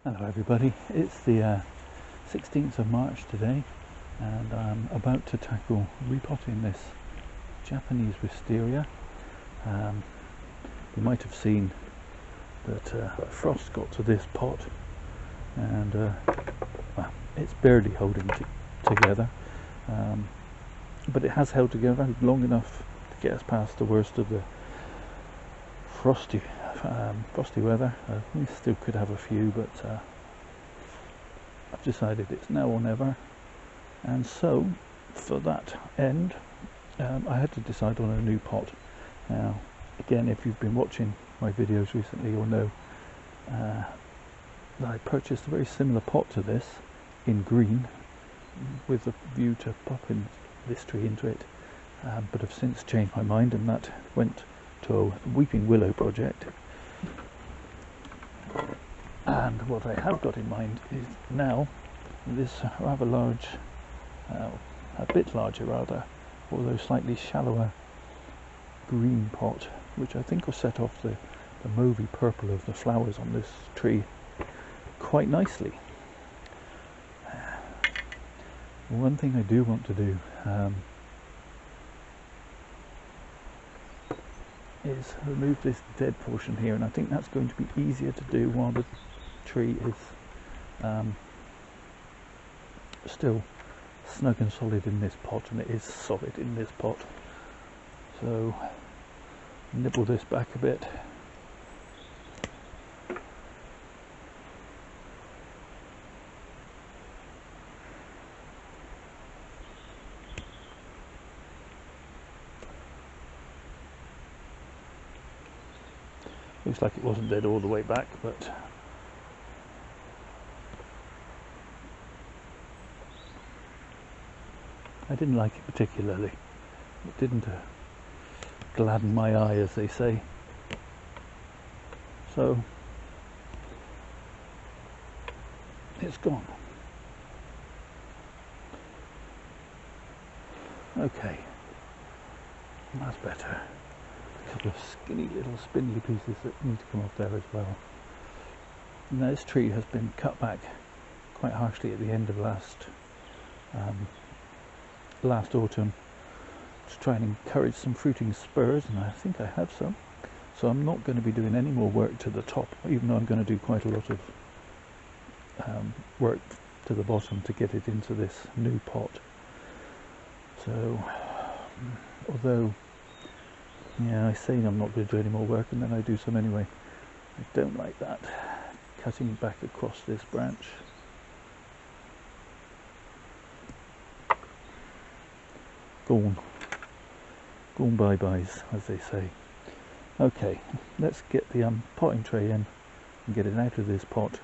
Hello everybody, it's the 16th of March today and I'm about to tackle repotting this Japanese Wisteria. You might have seen that frost got to this pot and well, it's barely holding together, but it has held together long enough to get us past the worst of the frosty weather. We still could have a few, but I've decided it's now or never, and so for that end I had to decide on a new pot. Now again, if you've been watching my videos recently, you'll know that I purchased a very similar pot to this in green with a view to popping this tree into it, but I've since changed my mind and that went to a weeping willow project. And what I have got in mind is now this rather large, a bit larger rather, although slightly shallower green pot, which I think will set off the mauvey purple of the flowers on this tree quite nicely. One thing I do want to do is remove this dead portion here, and I think that's going to be easier to do while the tree is still snug and solid in this pot, and it is solid in this pot. So nibble this back a bit. Looks like it wasn't dead all the way back, but I didn't like it particularly. It didn't gladden my eye, as they say. So it's gone. Okay, that's better. A couple of skinny little spindly pieces that need to come off there as well. Now this tree has been cut back quite harshly at the end of last autumn to try and encourage some fruiting spurs, and I think I have some. So I'm not going to be doing any more work to the top, even though I'm going to do quite a lot of work to the bottom to get it into this new pot. So although, yeah, I say I'm not going to do any more work and then I do some anyway. I don't like that. Cutting back across this branch. Gone bye-byes, as they say. Okay, let's get the potting tray in and get it out of this pot.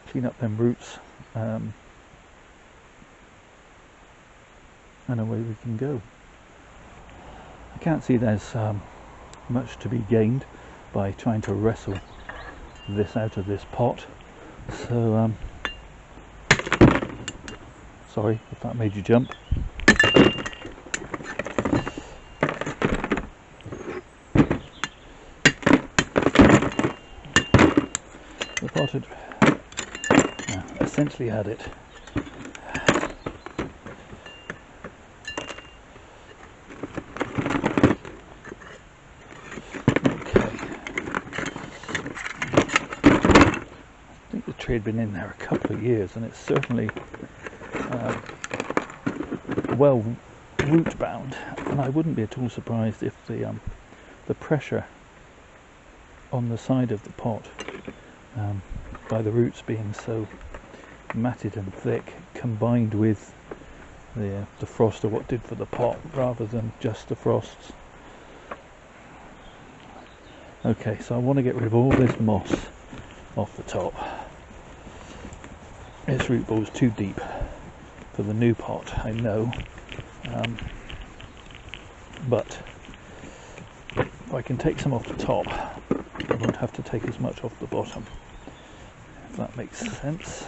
Clean up them roots, and away we can go. I can't see there's much to be gained by trying to wrestle this out of this pot, so sorry if that made you jump. The pot had essentially had it. Had been in there a couple of years, and it's certainly well root bound, and I wouldn't be at all surprised if the pressure on the side of the pot, by the roots being so matted and thick, combined with the frost, or what did for the pot rather than just the frosts. Okay, so I want to get rid of all this moss off the top. This root ball's too deep for the new pot, I know, but if I can take some off the top, I won't have to take as much off the bottom, if that makes sense.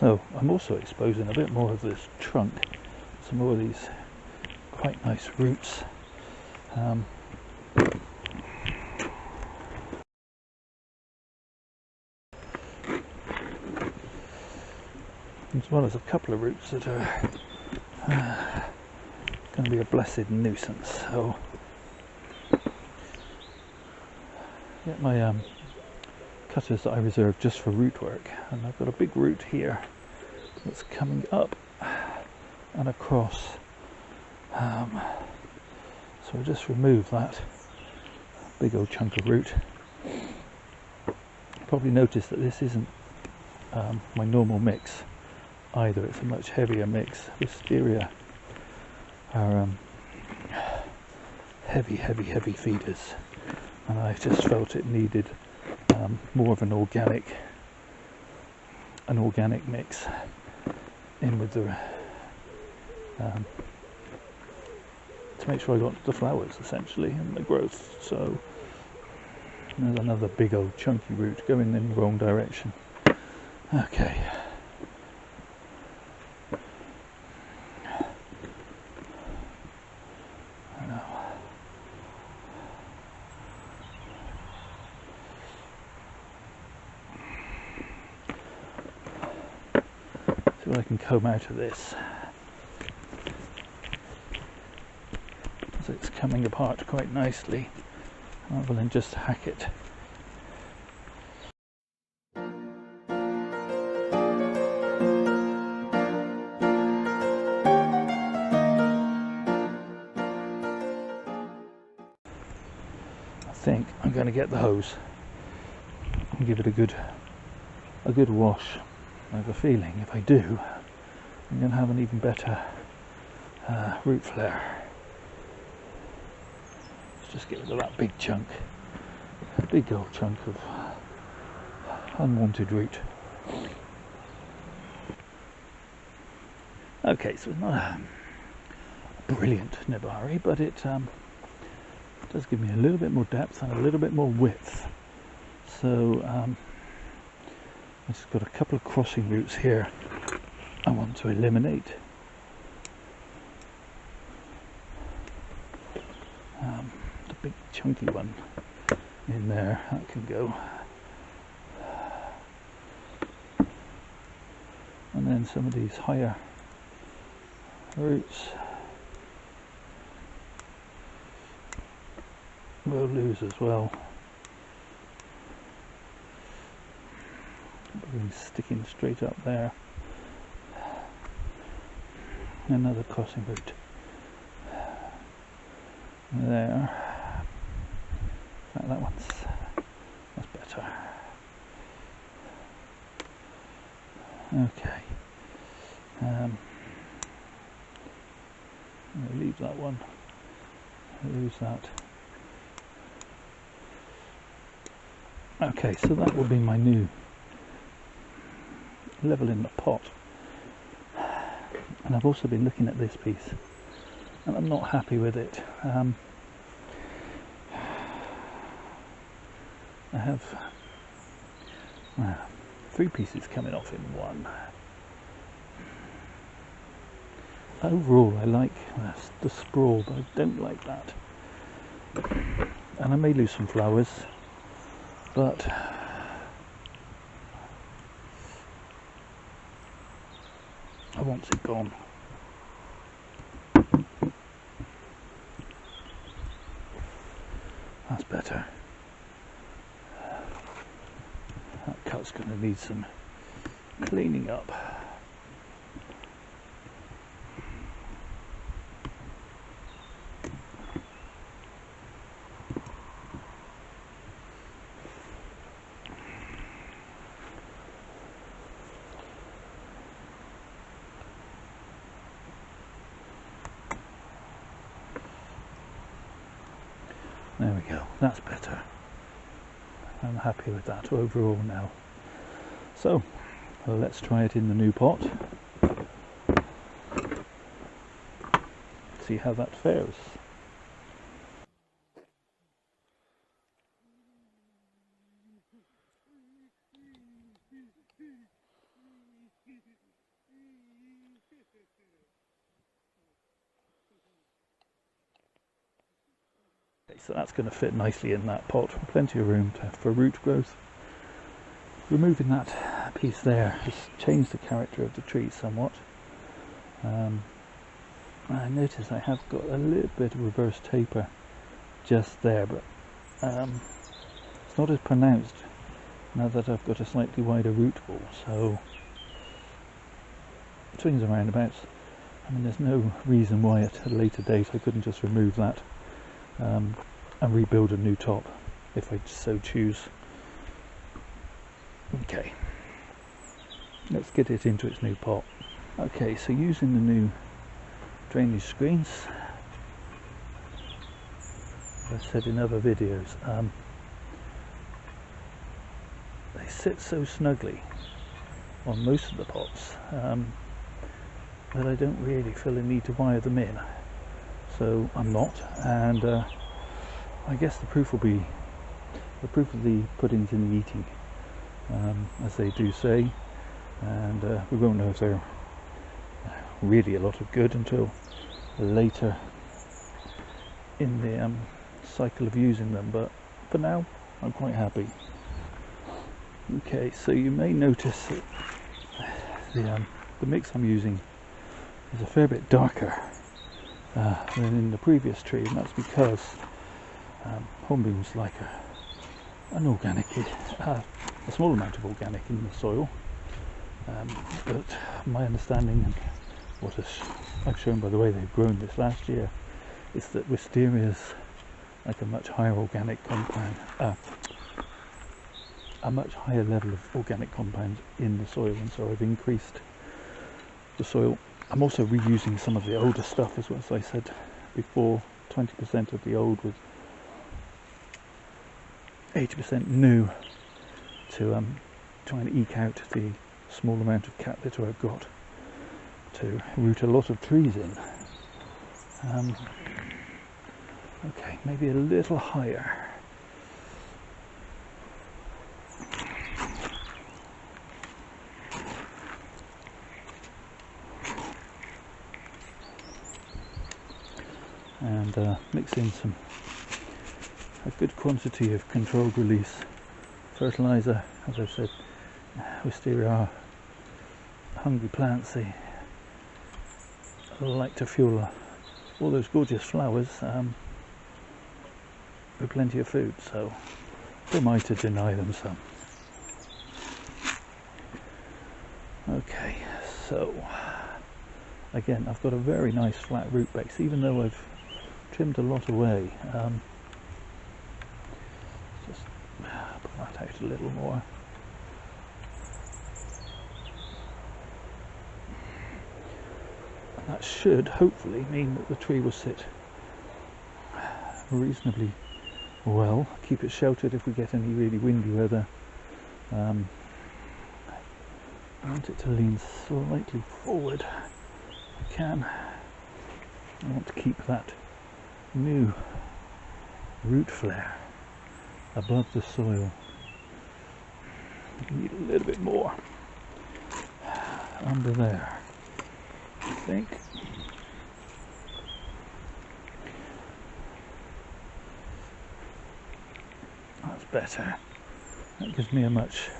So I'm also exposing a bit more of this trunk, some more of these quite nice roots. As well as a couple of roots that are going to be a blessed nuisance. So get my cutters that I reserved just for root work, and I've got a big root here that's coming up and across. So I'll just remove that big old chunk of root. Probably noticed that this isn't my normal mix either. It's a much heavier mix. Wisteria are heavy feeders, and I just felt it needed more of an organic mix in with the to make sure I got the flowers essentially and the growth. So there's another big old chunky root going in the wrong direction. Okay. See what I can comb out of this. So it's coming apart quite nicely, rather than just hack it. I think I'm going to get the hose and give it a good wash. I have a feeling if I do, I'm going to have an even better root flare. Let's just get rid of that big chunk, a big old chunk of unwanted root. Okay, so it's not a brilliant nibari, but it does give me a little bit more depth and a little bit more width. So I've just got a couple of crossing roots here I want to eliminate. The big chunky one in there, that can go. And then some of these higher roots we'll lose as well. Sticking straight up there. Another crossing root there. That's better. Okay. I'll leave that one. Lose that. Okay, so that will be my new level in the pot. And I've also been looking at this piece and I'm not happy with it. I have 3 pieces coming off in one. Overall I like the sprawl, but I don't like that. And I may lose some flowers, but I want it gone. That's better. That cut's going to need some cleaning up. There we go, that's better. I'm happy with that overall now. So, let's try it in the new pot. See how that fares. Okay, so that's going to fit nicely in that pot. Plenty of room for root growth. Removing that piece there has changed the character of the tree somewhat. I notice I have got a little bit of reverse taper just there, but it's not as pronounced now that I've got a slightly wider root ball, so swings and roundabouts. I mean, there's no reason why at a later date I couldn't just remove that and rebuild a new top if I so choose. Okay, let's get it into its new pot. Okay, so using the new drainage screens, as I said in other videos, they sit so snugly on most of the pots that I don't really feel a need to wire them in, so I'm not, and I guess the proof of the pudding's in the eating, as they do say, and we won't know if they're really a lot of good until later in the cycle of using them, but for now I'm quite happy. Okay, so you may notice that the mix I'm using is a fair bit darker than in the previous tree, and that's because hornbeam's like an organic, a small amount of organic in the soil, but my understanding and what I've shown by the way they've grown this last year is that Wisteria's like a much higher organic compound, a much higher level of organic compound in the soil, and so I've increased the soil. I'm also reusing some of the older stuff as well, as I said before, 20% of the old with 80% new to try and eke out the small amount of cat litter I've got to root a lot of trees in. Okay, maybe a little higher. And mix in a good quantity of controlled release fertilizer. As I've said, Wisteria are hungry plants. They like to fuel all those gorgeous flowers with plenty of food, so who am I to deny them some? Okay, so again I've got a very nice flat root base, even though I've trimmed a lot away. Just put that out a little more. And that should hopefully mean that the tree will sit reasonably well, keep it sheltered if we get any really windy weather. I want it to lean slightly forward if I can. I want to keep that new root flare above the soil. I need a little bit more under there, I think. That's better. That gives me a much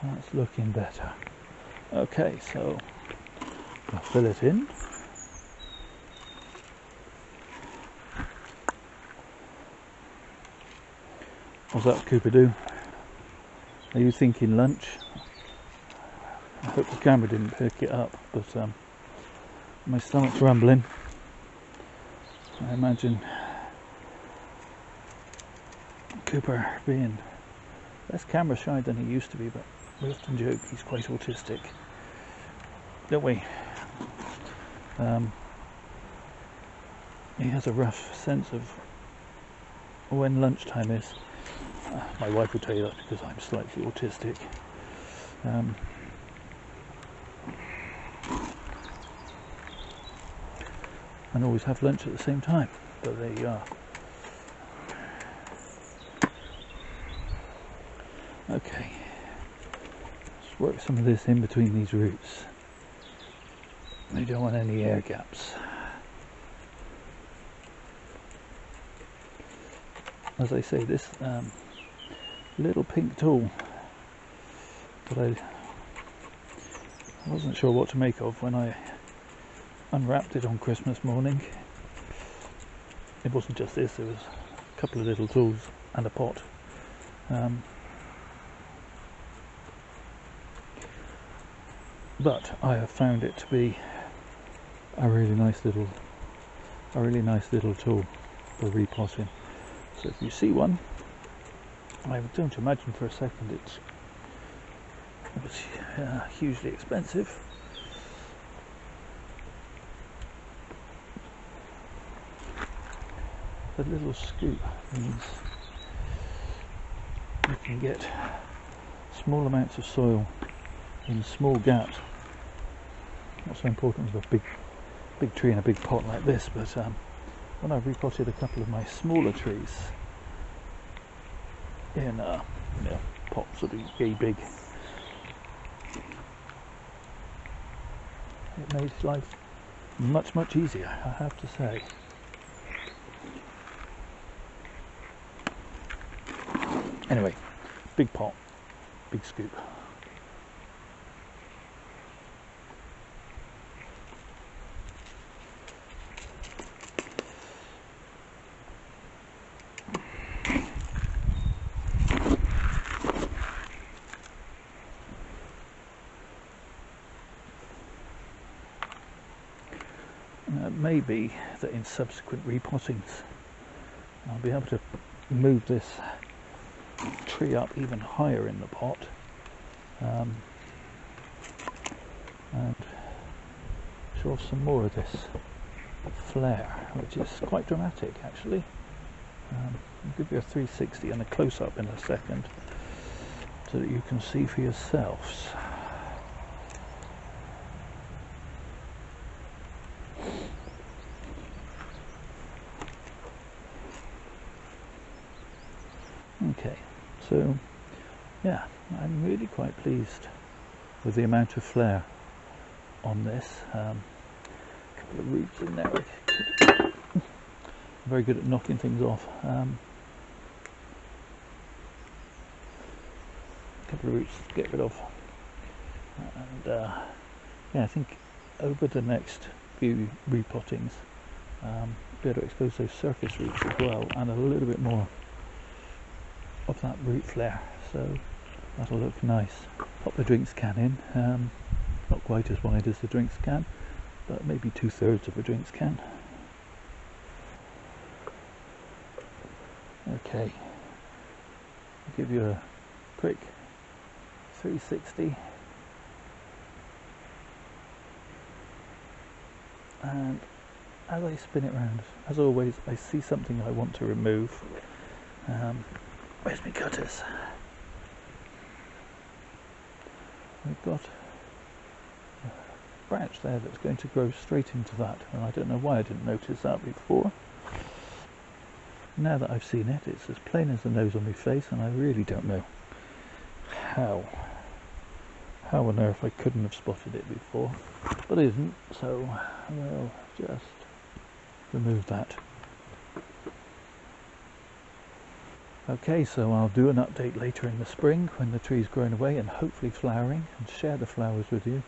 that's looking better. Okay, so I'll fill it in. What's that, Cooper do? Are you thinking lunch? I hope the camera didn't pick it up, but my stomach's rumbling. I imagine Cooper being less camera shy than he used to be, but we often joke he's quite autistic, don't we? He has a rough sense of when lunchtime is. My wife will tell you that because I'm slightly autistic. And always have lunch at the same time, but there you are. Okay, let's work some of this in between these roots. We don't want any air gaps. As I say, this little pink tool that I wasn't sure what to make of when I unwrapped it on Christmas morning. It wasn't just this, there was a couple of little tools and a pot. But I have found it to be a really nice little tool for repotting. So if you see one, I don't imagine for a second it was hugely expensive. The little scoop means you can get small amounts of soil in small gaps. Not so important with a big tree in a big pot like this, but when I repotted a couple of my smaller trees in pots that are yay big, it made life much easier, I have to say. Anyway, big pot, big scoop. It may be that in subsequent repottings I'll be able to move this tree up even higher in the pot and show off some more of this flare, which is quite dramatic actually. I'll give you a 360 and a close-up in a second so that you can see for yourselves. Okay, so yeah, I'm really quite pleased with the amount of flare on this. A couple of roots in there. I'm very good at knocking things off. A couple of roots to get rid of. And yeah, I think over the next few repottings, be able to expose those surface roots as well, and a little bit more of that root flare, so that'll look nice. Pop the drinks can in, not quite as wide as the drinks can, but maybe 2/3 of a drinks can. Okay, I'll give you a quick 360, and as I spin it round, as always, I see something I want to remove. Where's my cutters? We've got a branch there that's going to grow straight into that, and I don't know why I didn't notice that before. Now that I've seen it, it's as plain as the nose on my face, and I really don't know how on earth I couldn't have spotted it before, but I didn't, so we'll just remove that. Okay, so I'll do an update later in the spring when the tree's grown away and hopefully flowering, and share the flowers with you.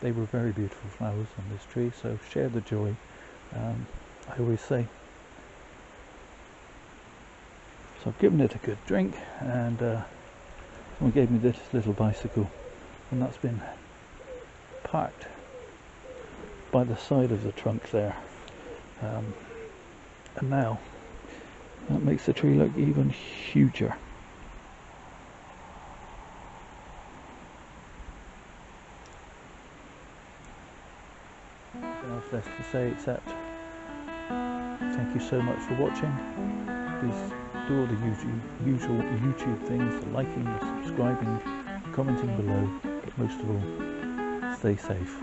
They were very beautiful flowers on this tree, so share the joy, I always say. So I've given it a good drink, and someone gave me this little bicycle, and that's been parked by the side of the trunk there, and now that makes the tree look even huger. Nothing else left to say except thank you so much for watching. Please do all the usual YouTube things, the liking, the subscribing, commenting below, but most of all, stay safe.